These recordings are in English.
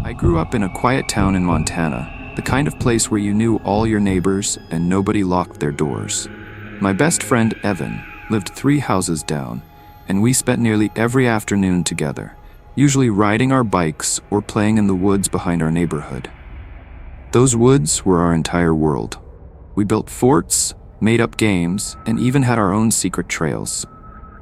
I grew up in a quiet town in Montana, the kind of place where you knew all your neighbors and nobody locked their doors. My best friend, Evan, lived 3 houses down, and we spent nearly every afternoon together, usually riding our bikes or playing in the woods behind our neighborhood. Those woods were our entire world. We built forts, made up games, and even had our own secret trails.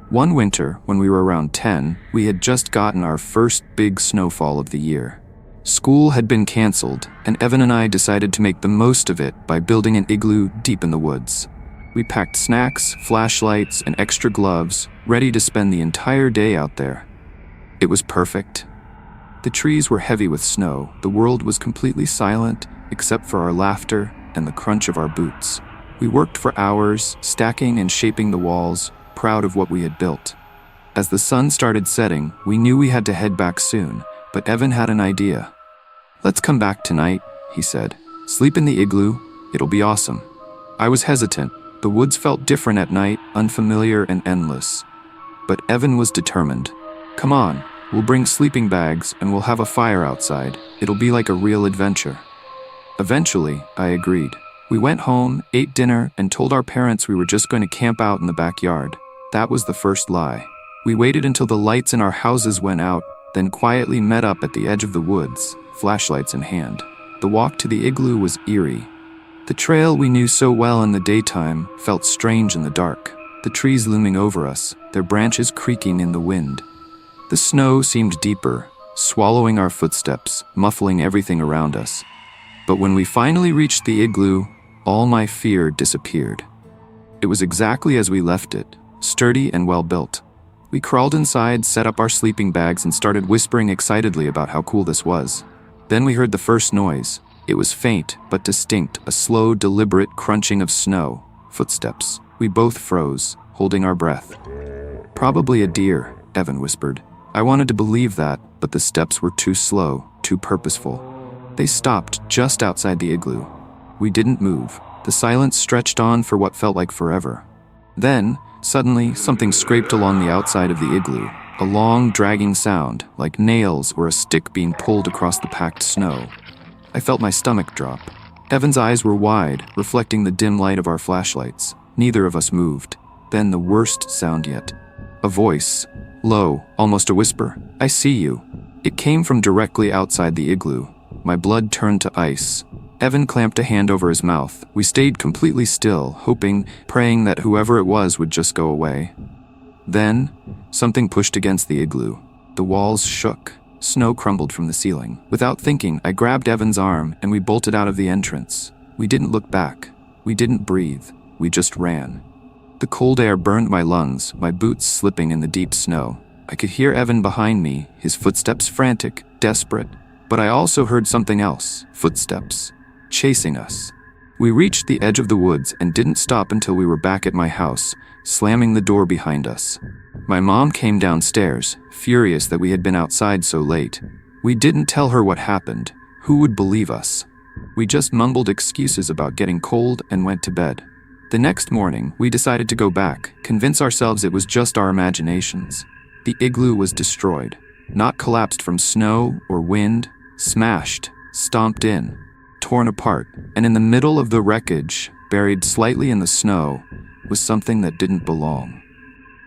One winter, when we were around 10, we had just gotten our first big snowfall of the year. School had been canceled, and Evan and I decided to make the most of it by building an igloo deep in the woods. We packed snacks, flashlights, and extra gloves, ready to spend the entire day out there. It was perfect. The trees were heavy with snow, the world was completely silent, except for our laughter and the crunch of our boots. We worked for hours, stacking and shaping the walls, proud of what we had built. As the sun started setting, we knew we had to head back soon, but Evan had an idea. "Let's come back tonight," he said. "Sleep in the igloo, it'll be awesome." I was hesitant. The woods felt different at night, unfamiliar and endless. But Evan was determined. "Come on, we'll bring sleeping bags and we'll have a fire outside. It'll be like a real adventure." Eventually, I agreed. We went home, ate dinner, and told our parents we were just going to camp out in the backyard. That was the first lie. We waited until the lights in our houses went out, then quietly met up at the edge of the woods, flashlights in hand. The walk to the igloo was eerie. The trail we knew so well in the daytime felt strange in the dark, the trees looming over us, their branches creaking in the wind. The snow seemed deeper, swallowing our footsteps, muffling everything around us. But when we finally reached the igloo, all my fear disappeared. It was exactly as we left it, sturdy and well-built. We crawled inside, set up our sleeping bags, and started whispering excitedly about how cool this was. Then we heard the first noise. It was faint, but distinct, a slow, deliberate crunching of snow. Footsteps. We both froze, holding our breath. "Probably a deer," Evan whispered. I wanted to believe that, but the steps were too slow, too purposeful. They stopped just outside the igloo. We didn't move. The silence stretched on for what felt like forever. Then, suddenly, something scraped along the outside of the igloo. A long, dragging sound, like nails or a stick being pulled across the packed snow. I felt my stomach drop. Evan's eyes were wide, reflecting the dim light of our flashlights. Neither of us moved. Then the worst sound yet. A voice. Low, almost a whisper. "I see you." It came from directly outside the igloo. My blood turned to ice. Evan clamped a hand over his mouth. We stayed completely still, hoping, praying that whoever it was would just go away. Then, something pushed against the igloo. The walls shook. Snow crumbled from the ceiling. Without thinking, I grabbed Evan's arm and we bolted out of the entrance. We didn't look back. We didn't breathe. We just ran. The cold air burned my lungs, my boots slipping in the deep snow. I could hear Evan behind me, his footsteps frantic, desperate. But I also heard something else, footsteps, chasing us. We reached the edge of the woods and didn't stop until we were back at my house, slamming the door behind us. My mom came downstairs, furious that we had been outside so late. We didn't tell her what happened. Who would believe us? We just mumbled excuses about getting cold and went to bed. The next morning, we decided to go back, convince ourselves it was just our imaginations. The igloo was destroyed, not collapsed from snow or wind, smashed, stomped in, torn apart, and in the middle of the wreckage, buried slightly in the snow, was something that didn't belong.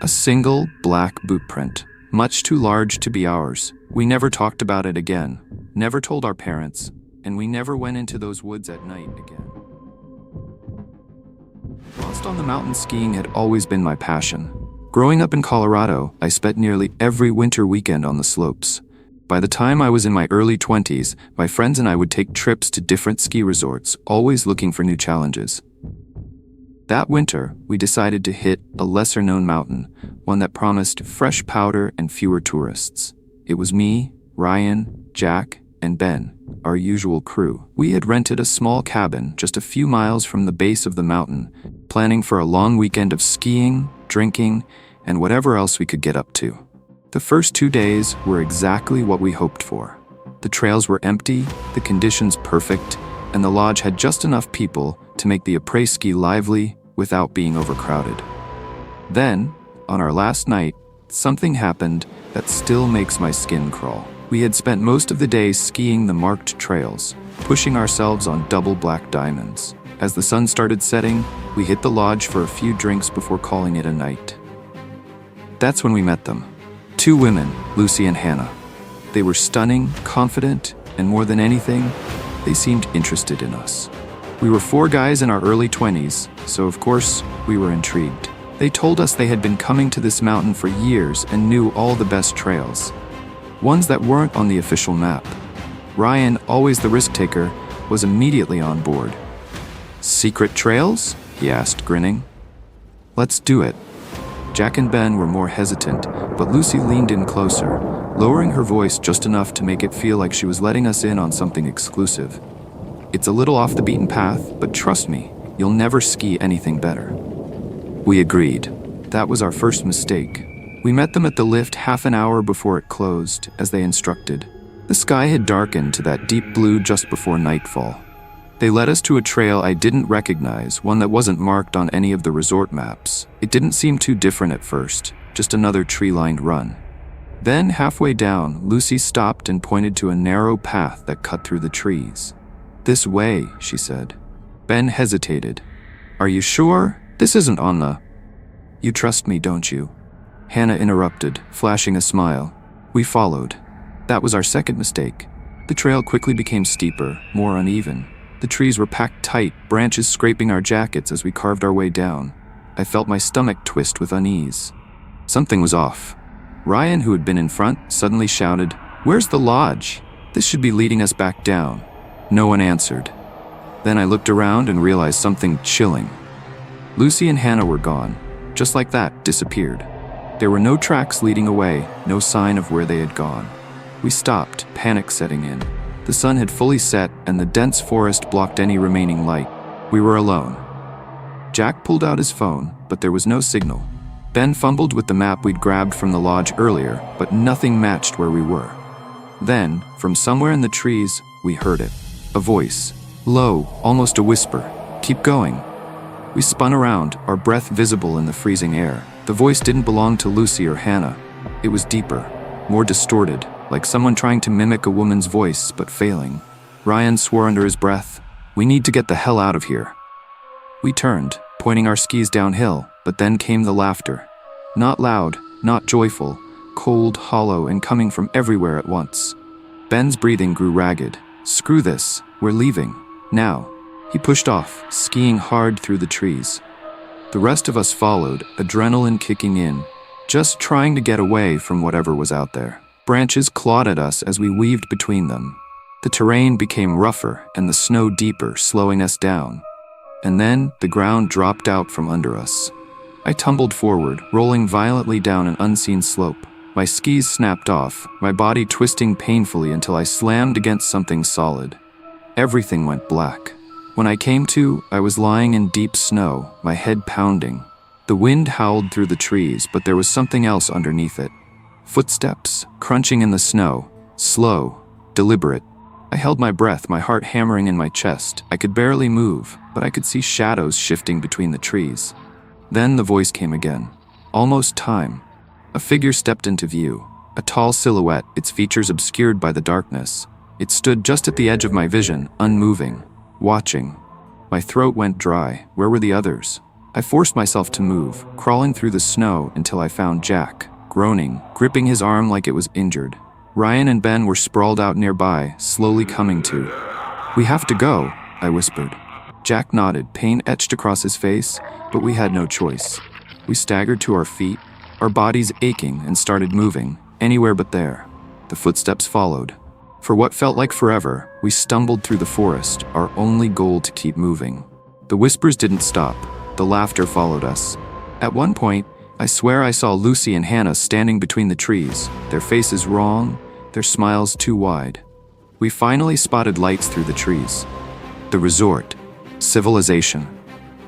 A single black boot print, much too large to be ours. We never talked about it again, never told our parents, and we never went into those woods at night again. Lost on the mountain skiing had always been my passion. Growing up in Colorado, I spent nearly every winter weekend on the slopes. By the time I was in my early 20s, my friends and I would take trips to different ski resorts, always looking for new challenges. That winter, we decided to hit a lesser-known mountain, one that promised fresh powder and fewer tourists. It was me, Ryan, Jack, and Ben, our usual crew. We had rented a small cabin just a few miles from the base of the mountain, planning for a long weekend of skiing, drinking, and whatever else we could get up to. The first 2 days were exactly what we hoped for. The trails were empty, the conditions perfect, and the lodge had just enough people to make the après-ski lively without being overcrowded. Then, on our last night, something happened that still makes my skin crawl. We had spent most of the day skiing the marked trails, pushing ourselves on double black diamonds. As the sun started setting, we hit the lodge for a few drinks before calling it a night. That's when we met them. 2 women, Lucy and Hannah. They were stunning, confident, and more than anything, they seemed interested in us. We were 4 guys in our early 20s, so of course, we were intrigued. They told us they had been coming to this mountain for years and knew all the best trails. Ones that weren't on the official map. Ryan, always the risk taker, was immediately on board. "Secret trails?" he asked, grinning. "Let's do it." Jack and Ben were more hesitant, but Lucy leaned in closer, lowering her voice just enough to make it feel like she was letting us in on something exclusive. "It's a little off the beaten path, but trust me, you'll never ski anything better." We agreed. That was our first mistake. We met them at the lift half an hour before it closed, as they instructed. The sky had darkened to that deep blue just before nightfall. They led us to a trail I didn't recognize, one that wasn't marked on any of the resort maps. It didn't seem too different at first, just another tree-lined run. Then, halfway down, Lucy stopped and pointed to a narrow path that cut through the trees. "This way," she said. Ben hesitated. "Are you sure? This isn't on the—" "You trust me, don't you?" Hannah interrupted, flashing a smile. We followed. That was our second mistake. The trail quickly became steeper, more uneven. The trees were packed tight, branches scraping our jackets as we carved our way down. I felt my stomach twist with unease. Something was off. Ryan, who had been in front, suddenly shouted, "Where's the lodge? This should be leading us back down." No one answered. Then I looked around and realized something chilling. Lucy and Hannah were gone. Just like that, disappeared. There were no tracks leading away, no sign of where they had gone. We stopped, panic setting in. The sun had fully set, and the dense forest blocked any remaining light. We were alone. Jack pulled out his phone, but there was no signal. Ben fumbled with the map we'd grabbed from the lodge earlier, but nothing matched where we were. Then, from somewhere in the trees, we heard it. A voice. Low, almost a whisper. "Keep going." We spun around, our breath visible in the freezing air. The voice didn't belong to Lucy or Hannah. It was deeper, more distorted, like someone trying to mimic a woman's voice, but failing. Ryan swore under his breath, "We need to get the hell out of here." We turned, pointing our skis downhill, but then came the laughter. Not loud, not joyful, cold, hollow, and coming from everywhere at once. Ben's breathing grew ragged. "Screw this, we're leaving. Now." He pushed off, skiing hard through the trees. The rest of us followed, adrenaline kicking in, just trying to get away from whatever was out there. Branches clawed at us as we weaved between them. The terrain became rougher and the snow deeper, slowing us down. And then the ground dropped out from under us. I tumbled forward, rolling violently down an unseen slope. My skis snapped off, my body twisting painfully until I slammed against something solid. Everything went black. When I came to, I was lying in deep snow, my head pounding. The wind howled through the trees, but there was something else underneath it. Footsteps, crunching in the snow, slow, deliberate. I held my breath, my heart hammering in my chest. I could barely move, but I could see shadows shifting between the trees. Then the voice came again. Almost time. A figure stepped into view, a tall silhouette, its features obscured by the darkness. It stood just at the edge of my vision, unmoving, watching. My throat went dry. Where were the others? I forced myself to move, crawling through the snow until I found Jack, groaning, gripping his arm like it was injured. Ryan and Ben were sprawled out nearby, slowly coming to. "We have to go," I whispered. Jack nodded, pain etched across his face, but we had no choice. We staggered to our feet, our bodies aching, and started moving, anywhere but there. The footsteps followed. For what felt like forever, we stumbled through the forest, our only goal to keep moving. The whispers didn't stop. The laughter followed us. At one point, I swear I saw Lucy and Hannah standing between the trees, their faces wrong, their smiles too wide. We finally spotted lights through the trees. The resort. Civilization.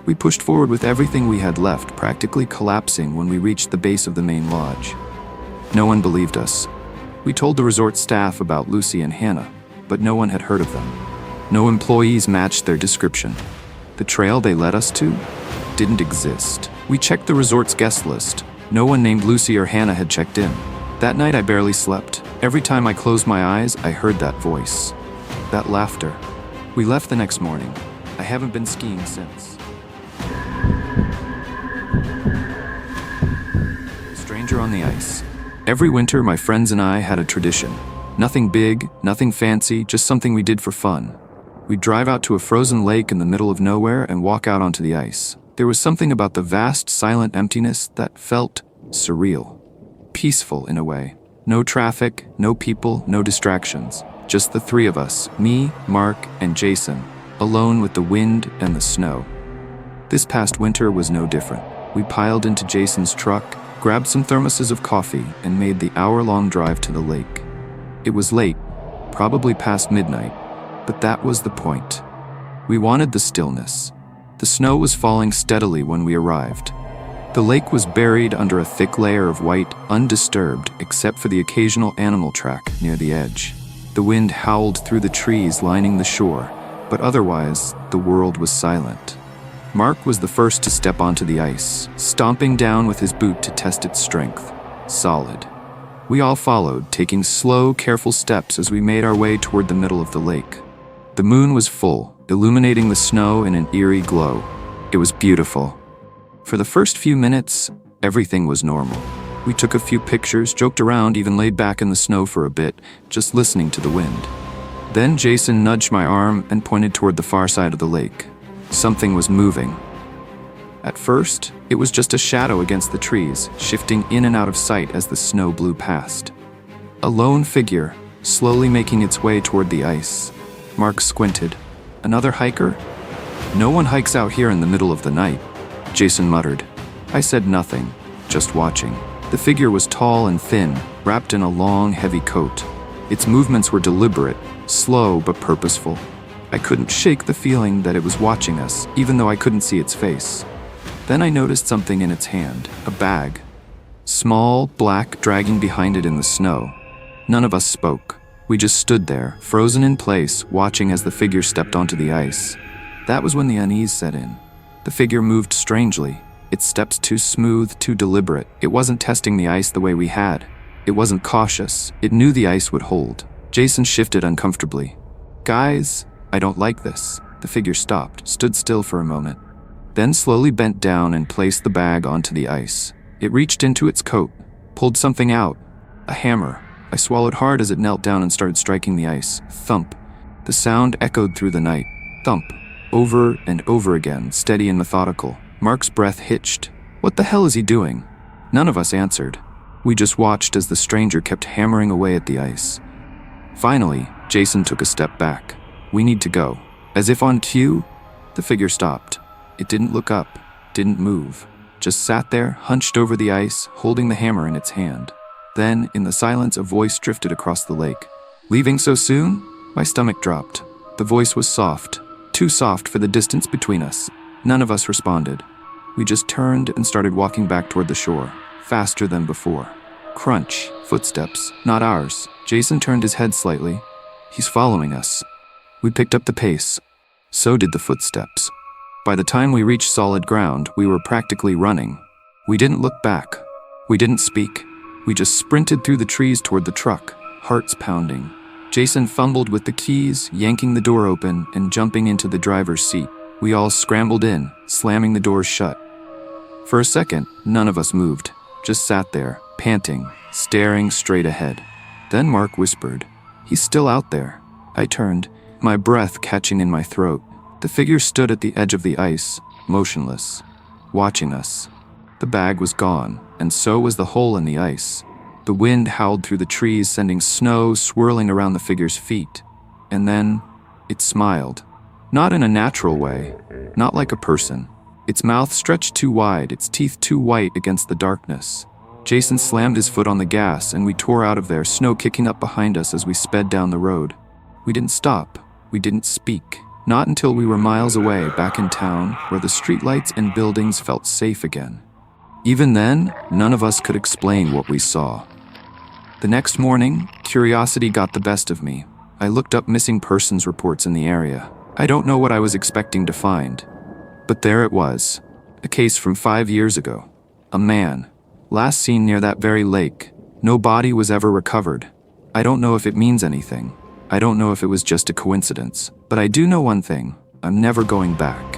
We pushed forward with everything we had left, practically collapsing when we reached the base of the main lodge. No one believed us. We told the resort staff about Lucy and Hannah, but no one had heard of them. No employees matched their description. The trail they led us to didn't exist. We checked the resort's guest list. No one named Lucy or Hannah had checked in. That night I barely slept. Every time I closed my eyes, I heard that voice. That laughter. We left the next morning. I haven't been skiing since. Stranger on the ice. Every winter, my friends and I had a tradition. Nothing big, nothing fancy, just something we did for fun. We'd drive out to a frozen lake in the middle of nowhere and walk out onto the ice. There was something about the vast, silent emptiness that felt surreal. Peaceful in a way. No traffic, no people, no distractions. Just the three of us, me, Mark, and Jason, alone with the wind and the snow. This past winter was no different. We piled into Jason's truck, grabbed some thermoses of coffee, and made the hour-long drive to the lake. It was late, probably past midnight, but that was the point. We wanted the stillness. The snow was falling steadily when we arrived. The lake was buried under a thick layer of white, undisturbed except for the occasional animal track near the edge. The wind howled through the trees lining the shore, but otherwise, the world was silent. Mark was the first to step onto the ice, stomping down with his boot to test its strength. Solid. We all followed, taking slow, careful steps as we made our way toward the middle of the lake. The moon was full, illuminating the snow in an eerie glow. It was beautiful. For the first few minutes, everything was normal. We took a few pictures, joked around, even laid back in the snow for a bit, just listening to the wind. Then Jason nudged my arm and pointed toward the far side of the lake. Something was moving. At first, it was just a shadow against the trees, shifting in and out of sight as the snow blew past. A lone figure, slowly making its way toward the ice. Mark squinted. Another hiker? No one hikes out here in the middle of the night, Jason muttered. I said nothing, just watching. The figure was tall and thin, wrapped in a long, heavy coat. Its movements were deliberate, slow but purposeful. I couldn't shake the feeling that it was watching us, even though I couldn't see its face. Then I noticed something in its hand, a bag. Small, black, dragging behind it in the snow. None of us spoke. We just stood there, frozen in place, watching as the figure stepped onto the ice. That was when the unease set in. The figure moved strangely, its steps too smooth, too deliberate. It wasn't testing the ice the way we had. It wasn't cautious. It knew the ice would hold. Jason shifted uncomfortably. Guys, I don't like this. The figure stopped, stood still for a moment, then slowly bent down and placed the bag onto the ice. It reached into its coat, pulled something out. A hammer. I swallowed hard as it knelt down and started striking the ice. Thump. The sound echoed through the night. Thump. Over and over again, steady and methodical. Mark's breath hitched. What the hell is he doing? None of us answered. We just watched as the stranger kept hammering away at the ice. Finally, Jason took a step back. We need to go. As if on cue, the figure stopped. It didn't look up, didn't move, just sat there, hunched over the ice, holding the hammer in its hand. Then, in the silence, a voice drifted across the lake. Leaving so soon? My stomach dropped. The voice was soft, too soft for the distance between us. None of us responded. We just turned and started walking back toward the shore, faster than before. Crunch, footsteps, not ours. Jason turned his head slightly. He's following us. We picked up the pace. So did the footsteps. By the time we reached solid ground, we were practically running. We didn't look back. We didn't speak. We just sprinted through the trees toward the truck, hearts pounding. Jason fumbled with the keys, yanking the door open and jumping into the driver's seat. We all scrambled in, slamming the doors shut. For a second, none of us moved, just sat there, panting, staring straight ahead. Then Mark whispered, "He's still out there." I turned, my breath catching in my throat. The figure stood at the edge of the ice, motionless, watching us. The bag was gone, and so was the hole in the ice. The wind howled through the trees, sending snow swirling around the figure's feet. And then, it smiled. Not in a natural way, not like a person. Its mouth stretched too wide, its teeth too white against the darkness. Jason slammed his foot on the gas, and we tore out of there, snow kicking up behind us as we sped down the road. We didn't stop. We didn't speak. Not until we were miles away, back in town, where the streetlights and buildings felt safe again. Even then, none of us could explain what we saw. The next morning, curiosity got the best of me. I looked up missing persons reports in the area. I don't know what I was expecting to find. But there it was. A case from 5 years ago. A man. Last seen near that very lake. No body was ever recovered. I don't know if it means anything. I don't know if it was just a coincidence. But I do know one thing. I'm never going back.